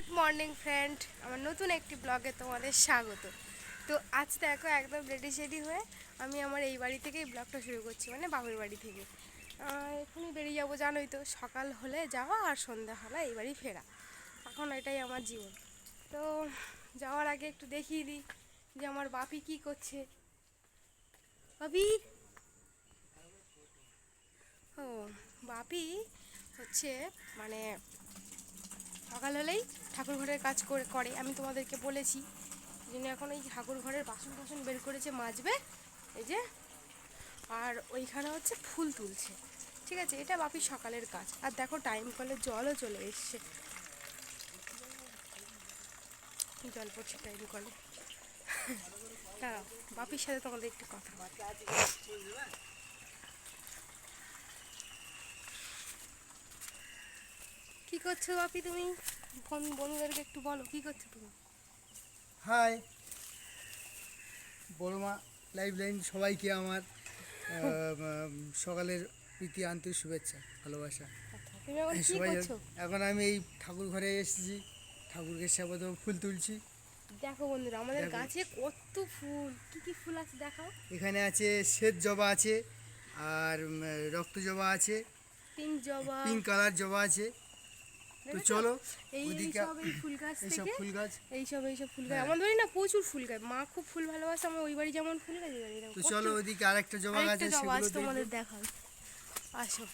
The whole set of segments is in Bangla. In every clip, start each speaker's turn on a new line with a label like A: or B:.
A: গুড মর্নিং ফ্রেন্ড, আমার নতুন একটি ব্লগে তোমাদের স্বাগত। তো আজ দেখো একদম রেডি শেডি হয়ে আমি আমার এই বাড়ি থেকেই ব্লগটা শুরু করছি, মানে বাপের বাড়ি থেকে। এখনই বেরিয়ে যাবো, জানোই তো, সকাল হলে যাওয়া আর সন্ধ্যা হলে এই বাড়ি ফেরা। এখন এটাই আমার জীবন। তো যাওয়ার আগে একটু দেখিয়ে দিই যে আমার বাপি কি করছে। বাপি, ও বাপি হচ্ছে মানে সকাল হলেই ঠাকুর ঘরের কাজ করে আমি তোমাদেরকে বলেছি। এই জন্য এখন এই ঠাকুর ঘরের বাসন টাসন বের করেছে মাজবে, এই যে। আর ওইখানে হচ্ছে ফুল তুলছে, ঠিক আছে, এটা বাপির সকালের কাজ। আর দেখো টাইম কলে জলও চলে এসছে, জল পড়ছে টাইম কলে। দাঁড়াও, বাপির সাথে তোমাদের একটু কথা। কি করছো বাপি তুমি? বন্ধুদেরকে একটু বলো কি করছো তুমি।
B: হাই বড়মা লাইভ লাইন সবাইকে আমার সকালের প্রীতি আন্তরিক শুভেচ্ছা ভালোবাসা।
A: তুমি এখন কি
B: সবাই
A: করছো?
B: এখন আমি এই ঠাকুর ঘরে এসেছি, ঠাকুরকে সেবা দেবো, ফুল তুলছি।
A: দেখো বন্ধুরা, আমাদের
B: দেখো।
A: গাছে কত ফুল, কি কি ফুল আছে দেখাও।
B: এখানে আছে শ্বেত জবা আছে, আর রক্ত জবা আছে,
A: পিঙ্ক জবা,
B: পিঙ্ক কালার জবা আছে। তো
A: দেখেছো?
B: চলো
A: এই
B: ওদিকে,
A: সব এই ফুল গাছ
B: এইসব
A: থেকে
B: ফুল গাছ।
A: এইসব ফুল গাছ
B: হ্যাঁ।
A: আমাদের বাড়ি না প্রচুর ফুল গাছ, মা খুব ফুল ভালোবাসে। আমার ওই বাড়ি যেমন ফুল গাছ, এই বাড়ি
B: তো চলো ওদিকে আরেকটা জবা গাছ
A: আরেকটা
B: আছে,
A: জবা আছে,
B: সেগুলো
A: তোমাদের
B: দেখবো।
A: দেখাই, আসো।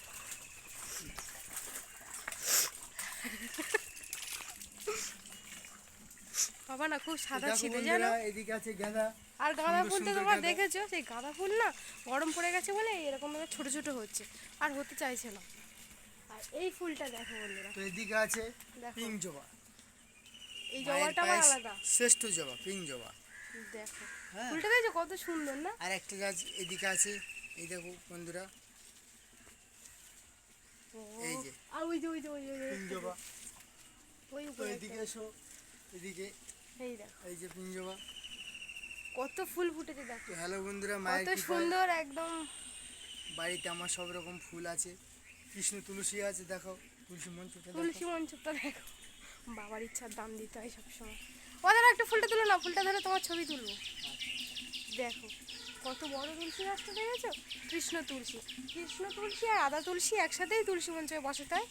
A: বাবা না খুব সাদা
B: দেখো
A: ছিটে জানো।
B: বন্ধুরা, এদিকে আছে গাঁদা।
A: আর গাঁদা
B: সুন্দর
A: ফুল তো
B: সুন্দর
A: তোমার
B: গাঁদা।
A: দেখেছো, সেই গাঁদা ফুল না গরম পড়ে গেছে বলে এরকম ভাবে ছোট ছোট হচ্ছে, আর হতে চাইছে না। আর এই ফুলটা দেখো বন্ধুরা,
B: তো এদিকে আছে
A: দেখো
B: পিঙ্ক জবা,
A: এই
B: মায়ের
A: জবাটা আমার
B: পায়ে
A: আলাদা।
B: শ্রেষ্ঠ জবা, পিঙ্ক জবা।
A: দেখো
B: হ্যাঁ।
A: ফুলটা দেখছো কত সুন্দর না।
B: আর একটা গাছ এদিকে আছে, এই দেখো বন্ধুরা,
A: ও,
B: এই যে
A: আর ওই যে
B: পিঙ্ক জবা।
A: ওই
B: তো
A: উপরে
B: এদিকে এসো, এদিকে
A: এই দেখো
B: এই যে পিঙ্ক জবা।
A: কত ফুল ফুটেছে দেখো,
B: তো হ্যালো বন্ধুরা,
A: কত
B: মায়ের কৃপায়
A: সুন্দর একদম।
B: বাড়িতে আমার সব রকম ফুল আছে। কৃষ্ণ তুলসী আছে, দেখো তুলসী মঞ্চটা
A: তুলসী
B: দেখো।
A: মঞ্চটা দেখো, বাবার ইচ্ছার দাম দিতে হয় সবসময়। ওদের একটা ফুলটা তুলো না, ফুলটা ধরে তোমার ছবি তুলবো। দেখো কত বড় তুলসী গাছটা দেখেছো, কৃষ্ণ তুলসী আর আদা তুলসী একসাথেই তুলসী মঞ্চে বসাতে হয়।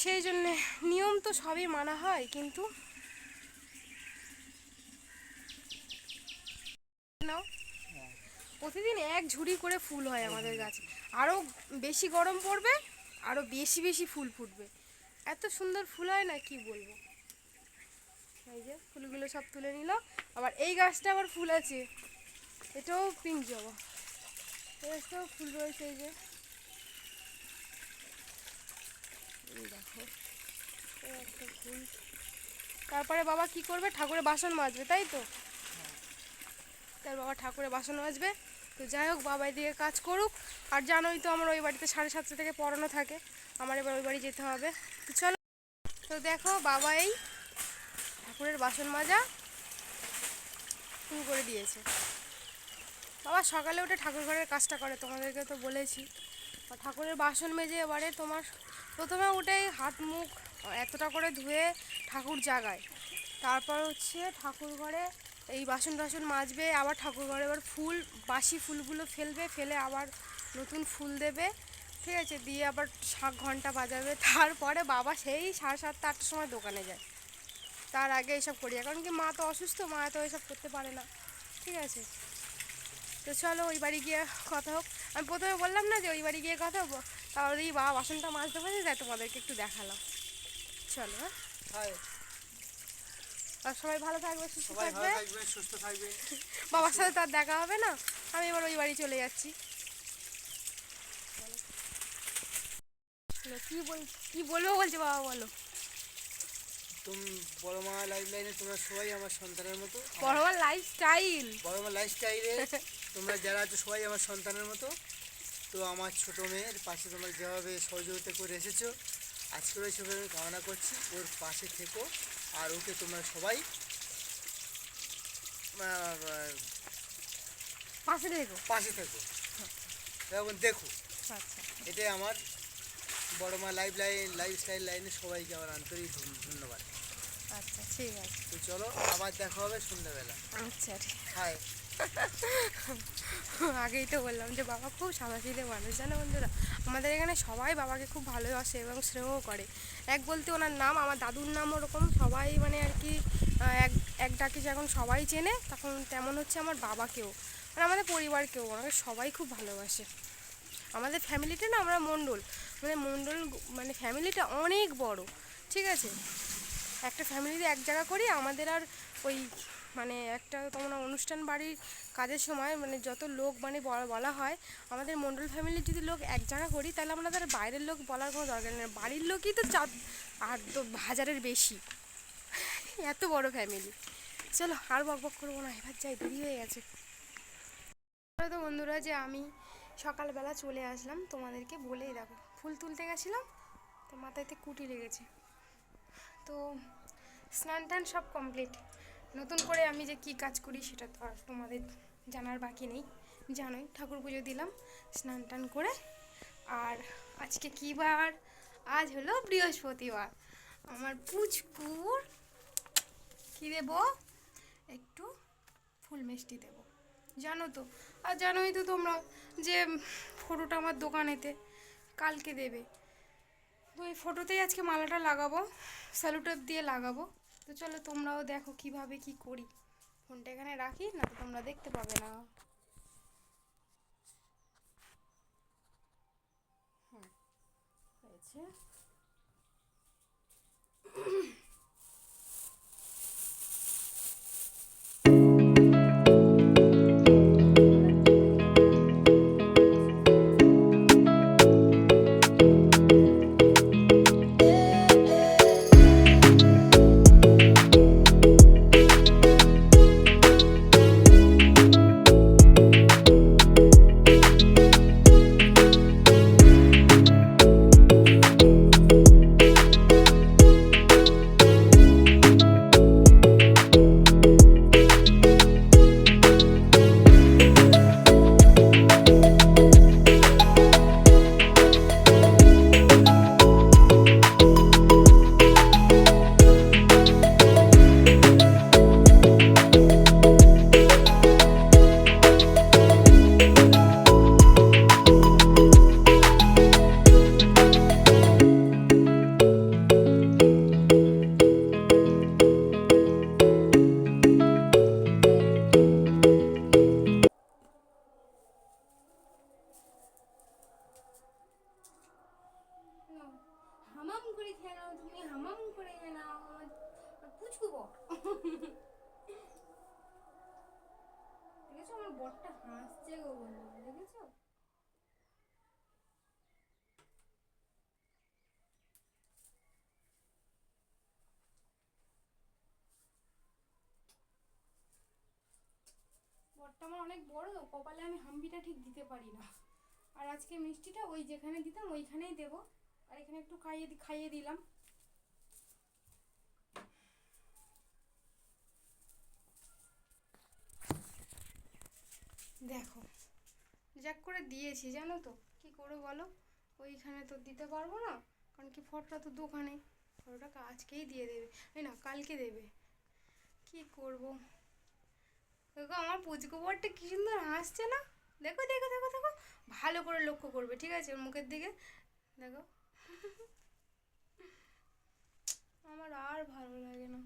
A: সেই জন্যে নিয়ম তো সবই মানা হয়, কিন্তু নাও,
B: হ্যাঁ।
A: প্রতিদিন এক ঝুড়ি করে ফুল হয় আমাদের গাছে। আরও বেশি গরম পড়বে, আরও বেশি বেশি ফুল ফুটবে, এত সুন্দর ফুল হয় না কি বলবো। এই যে ফুলগুলো সব তুলে নিল। আবার এই গাছটা আবার ফুল আছে, এটাও পিঙ্ক জবা, এই গাছটাও ফুল রয়েছে। এই যে এই দেখো, এই একটা ফুল। তারপরে বাবা কি করবে, ঠাকুরের বাসন মাজবে, তাই তো। তার বাবা ঠাকুরের বাসন মাজবে। তো যাই হোক, বাবা এদিকে কাজ করুক। আর জানোই তো আমার ওই বাড়িতে 7:30 থেকে পড়ানো থাকে, আমার এবার ওই বাড়ি যেতে হবে। তো চলো। তো দেখো বাবা এই ঠাকুরের বাসন মাজা শুরু করে দিয়েছে। বাবা সকালে উঠে ঠাকুর ঘরের কাজটা করে, তোমাদেরকে তো বলেছি। আর ঠাকুরের বাসন মেজে এবারে তোমার প্রথমে উঠেই হাত মুখ এতটা করে ধুয়ে ঠাকুর জাগায়। তারপর হচ্ছে ঠাকুর ঘরে এই বাসন টাসন মাজবে, আবার ঠাকুর ঘরে এবার ফুল, বাসি ফুলগুলো ফেলবে, ফেলে আবার নতুন ফুল দেবে, ঠিক আছে, দিয়ে আবার শাঁখ ঘন্টা বাজাবে। তারপরে বাবা সেই 7:30-8টার সময় দোকানে যায়। তার আগে এসব করি, কারণ কি মা তো অসুস্থ, মা তো এসব করতে পারে না, ঠিক আছে। তো চলো ওই বাড়ি গিয়ে কথা হোক। আমি প্রথমে বললাম না যে ওই বাড়ি গিয়ে কথা হবো, তাহলে এই বাবা বাসনটা মাজতে পারছে, তাই তোমাদেরকে একটু দেখালাম। চলো, হ্যাঁ।
B: হাই।
A: আর সবাই ভালো থাকবে, সুস্থ
B: সবাই ভালো
A: থাকবে।
B: থাকবে, সুস্থ থাকবে।
A: বাবার সাথে তো আর দেখা হবে না, আমি এবার ওই বাড়ি চলে যাচ্ছি। কি বলবো বলছে বাবা, বলো।
B: তুমি বড় মা লাইফ লাইনে তোমরা সবাই আমার সন্তানের মতো।
A: বড় লাইফস্টাইল।
B: বড় মা লাইফস্টাইলে তোমরা যারা আছো সবাই আমার সন্তানের মতো। তো আমার ছোট মেয়ের পাশে তোমরা যেভাবে সহযোগিতা করে এসেছো, আজকের হিসেবে আমি কামনা করছি ওর পাশে থেকো। আর ওকে তোমরা সবাই
A: পাশে দেখো।
B: পাশে থেকো এবং দেখো।
A: আচ্ছা,
B: এটাই আমার বড় মা লাইফস্টাইল লাইনে সবাইকে আমার আন্তরিক ধন্যবাদ।
A: আচ্ছা ঠিক আছে।
B: তো চলো আবার দেখা হবে সন্ধ্যাবেলা।
A: আচ্ছা ঠিক।
B: হাই।
A: আগেই তো বললাম যে বাবা খুব সাদাসিধে মানুষ, জানো বন্ধুরা। আমাদের এখানে সবাই বাবাকে খুব ভালোবাসে এবং স্নেহ করে। এক বলতে ওনার নাম, আমার দাদুর নাম ওরকম সবাই মানে আর কি এক এক ডাকে যখন সবাই চেনে তখন তেমন হচ্ছে আমার বাবাকেও, মানে আমাদের পরিবারকেও ওনাকে সবাই খুব ভালোবাসে। আমাদের ফ্যামিলিটা না, আমরা মণ্ডল, মানে মণ্ডল মানে ফ্যামিলিটা অনেক বড়, ঠিক আছে। একটা ফ্যামিলিতে এক জায়গা করি আমাদের, আর ওই মানে একটা তোমরা অনুষ্ঠান বাড়ির কাজের সময় মানে যত লোক মানে বলা হয়, আমাদের মণ্ডল ফ্যামিলির যদি লোক এক জায়গা করি তাহলে আমাদের বাইরের লোক বলার কোনো দরকার নেই, বাড়ির লোকই তো 4-5 হাজারের বেশি, এত বড় ফ্যামিলি। চলো আর বকবক করবো না, এবার যাই, দেরি হয়ে গেছে। তো বন্ধুরা যে আমি সকালবেলা চলে আসলাম, তোমাদেরকে বলেই দেখো ফুল তুলতে গেছিলাম তো মাথাতে কুটি লেগেছে। তো স্নান টান সব কমপ্লিট। নতুন করে আমি যে কি কাজ করি সেটা তো আর তোমাদের জানার বাকি নেই, জানোই। ঠাকুর পুজো দিলাম স্নান টান করে। আর আজকে কী বার? আজ হলো বৃহস্পতিবার। আমার পুচকুর কী দেবো? একটু ফুল মিষ্টি দেবো, জানো তো। আর জানোই তো তোমরা যে ফটোটা আমার দোকানেতে কালকে দেবে, তো এই ফটোতেই আজকে মালাটা লাগাবো, স্যালুটেপ দিয়ে লাগাবো। তো চলো তোমরাও দেখো কিভাবে কি করি। ফোনটা এখানে রাখি, না তো তোমরা দেখতে পাবে না। হয়েছে। হামাম করে খেয়ে নাও, তুমি হামাম করে খেয়ে নাও, আমার পুচকু বর। দেখেছো আমার বরটা হাসছে গো বন্ধুরা, দেখেছো? বরটা আমার অনেক বড় তো, কপালে আমি হাম্বিটা ঠিক দিতে পারি না। আর আজকে মিষ্টিটা ওই যেখানে দিতাম ওইখানেই দেবো, আর এখানে একটু খাইয়ে দিলাম। দেখো যাক করে দিয়েছি, জানো তো কি করবো বলো? ওইখানে তো দিতে পারবো না, কারণ কি ফটোটা তো দোকানে, ফটোটা আজকেই দিয়ে দেবে, এই না কালকে দেবে। কি করব? দেখো আমার পুচকু বরটা কি সুন্দর হাসছে না, দেখো দেখো দেখো দেখো, ভালো করে লক্ষ্য করবে, ঠিক আছে, ওর মুখের দিকে দেখো। আমার আর ভালো লাগে না,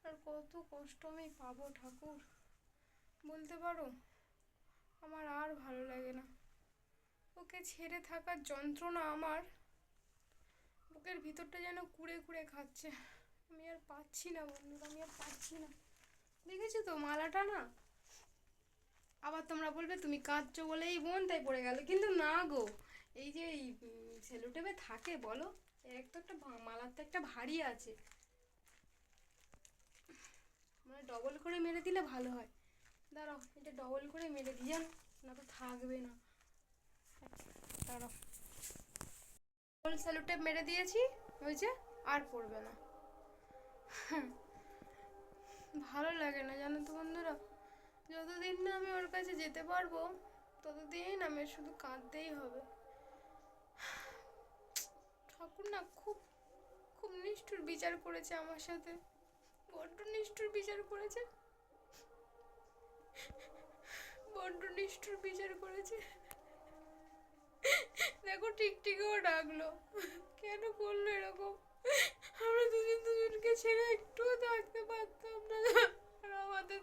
A: আর কত কষ্ট আমি পাবো ঠাকুর, বলতে পারো? আমার আর ভালো লাগে না, ওকে ছেড়ে থাকার যন্ত্রণা আমার বুকের ভিতরটা যেন কুড়ে কুড়ে খাচ্ছে। আমি আর পাচ্ছি না বন্ধুরা, আমি আর পাচ্ছি না। দেখেছো তো মালাটা না, আবার তোমরা বলবে তুমি কাঁদছো বলেই বোন তাই পড়ে গেল, কিন্তু না গো, এই যে এই সেলোটেপে থাকে বলো, এর তো একটা মালার তো একটা ভারী আছে, মানে ডবল করে মেরে দিলে ভালো হয়। দাঁড়াও এটা ডবল করে মেরে দিই, জানো, না তো থাকবে না। দাঁড়াও, ডবল সেলোটেপ মেরে দিয়েছি, হয়েছে, আর পড়বে না। ভালো লাগে না জানো তো বন্ধুরা, যতদিন না আমি ওর কাছে যেতে পারবো ততদিন আমি শুধু কাঁদতেই হবে। না খুব খুব নিষ্ঠুর বিচার করেছে আমার সাথে, বড্ড নিষ্ঠুর বিচার করেছে, বড্ড নিষ্ঠুর বিচার করেছে। দেখো টিকটিকেও ডাকলো, কেন করলো এরকম? আমরা দুজন দুজনকে ছেড়ে একটুও থাকতে পারতাম না, আর আমাদের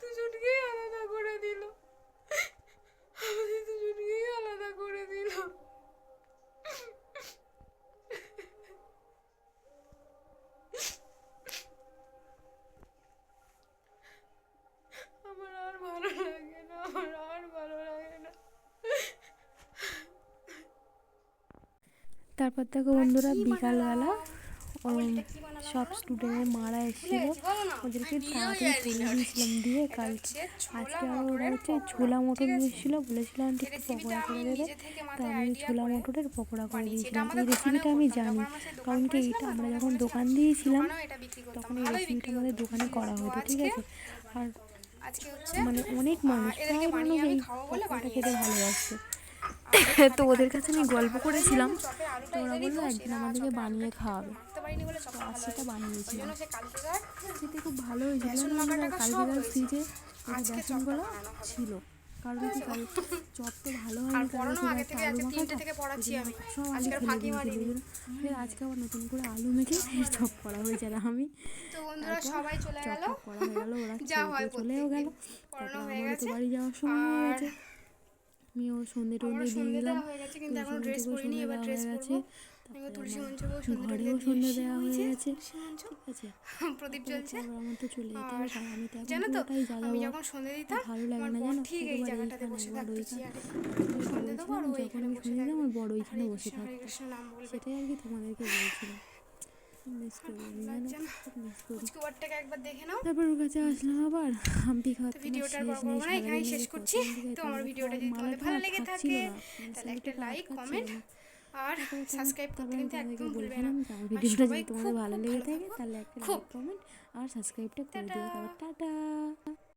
A: দুজনকেই আলাদা করে দিল, আমাদের দুজনকেই আলাদা করে দিল। আমার আর ভালো লাগে না, আমার আর ভালো লাগে না।
C: তারপর দেখো বন্ধুরা বিকালবেলা সব স্টুডেন্টের মারা এসেছিলো, ওদেরকে তাড়াতাড়ি তুলে দিয়েছিলাম, দিয়ে কালকে আজকে আবার ওরা হচ্ছে ছোলা মটর নিয়ে এসেছিলো, বলেছিলাম একটু পকোড়া করে দেবে, তা আমি ছোলা মটরের পকোড়া করে দিয়েছিলাম। এই রেসিপিটা আমি জানি, কারণ কি এটা আমরা যখন দোকান দিয়েছিলাম তখন এই রেসিপিটা আমাদের দোকানে করা হতো, ঠিক আছে। আর মানে অনেক মানুষ, প্রায় মানুষ এই পকোড়াটা খেতে ভালোবাসতো, তো ওদের কাছে আমি গল্প করেছিলাম, তো ওরা বললো একদিন আমাদেরকে বানিয়ে খাওয়াবে, তো আজ সেটা বানিয়েছিলাম, খেতে খুব ভালো হয়েছিল। কালকেকার ফ্রিজে ওই যে বেসনগুলো ছিল, কারণ কি চপ তো ভালো হয়নি, কারণ খুব একটা আলু মাখাটা সব আলু ফেলে দিয়েছিল, ফের আজকে আবার নতুন করে আলু মেখে ফের চপ করা হয়েছে। আর আমি
A: সবাই চলে গেল,
C: চপ করা হয়ে গেলো, ওরা চলেও গেল, তারপর আমারও তো বাড়ি যাওয়ার সময় হয়ে গেছে, আমিও সন্ধে টন্ধে দিয়ে দিলাম,
A: কিন্তু এখন ড্রেস পরিনি, এবার ড্রেস পরবো। তুলসী মঞ্চে
C: ঘরেও সন্ধে দেওয়া হয়ে গেছে, ঠিক আছে।
A: প্রদীপ জ্বলছে,
C: আমার তো চলে যেতে হবে, কারণ আমি তো এখন
A: জানো তো
C: পুরোটাই যাবো,
A: আমি যখন সন্ধে দিতাম
C: ভালো লাগে
A: আমার
C: না
A: বর
C: জানো,
A: ঠিক এই জায়গাটাতে বসে থাকতো চেয়ারে, সন্ধে দেবো আর ও
C: যখন
A: এখানে
C: আমি
A: বসে
C: শুনে দিলাম
A: থাকবে,
C: আমার বড় ওইখানে
A: হরে
C: বসে
A: কৃষ্ণ হরে
C: থাকতো,
A: কৃষ্ণ নাম বলবে।
C: সেটাই আর কি তোমাদেরকে বলছিলাম, মিস করি আমি জানো, খুব মিস করি।
A: আজকে ওরটাকে একবার দেখে নাও।
C: তারপর ওর কাছে আসলাম আবার, হাম্পি খাওয়া
A: তো ভিডিওটার বড় করবো না, এখানেই শেষ করছি। তো আমার ভিডিওটা যদি তোমাদের ভালো লেগে থাকে তাহলে একটা লাইক কমেন্ট আর সাবস্ক্রাইব করতে কিন্তু একদম ভুলবে না।
C: ভিডিওটা যদি তোমাদের ভালো লেগে থাকে তাহলে একটা লাইক কমেন্ট আর সাবস্ক্রাইবটা করে দিও। তারপর টাটা।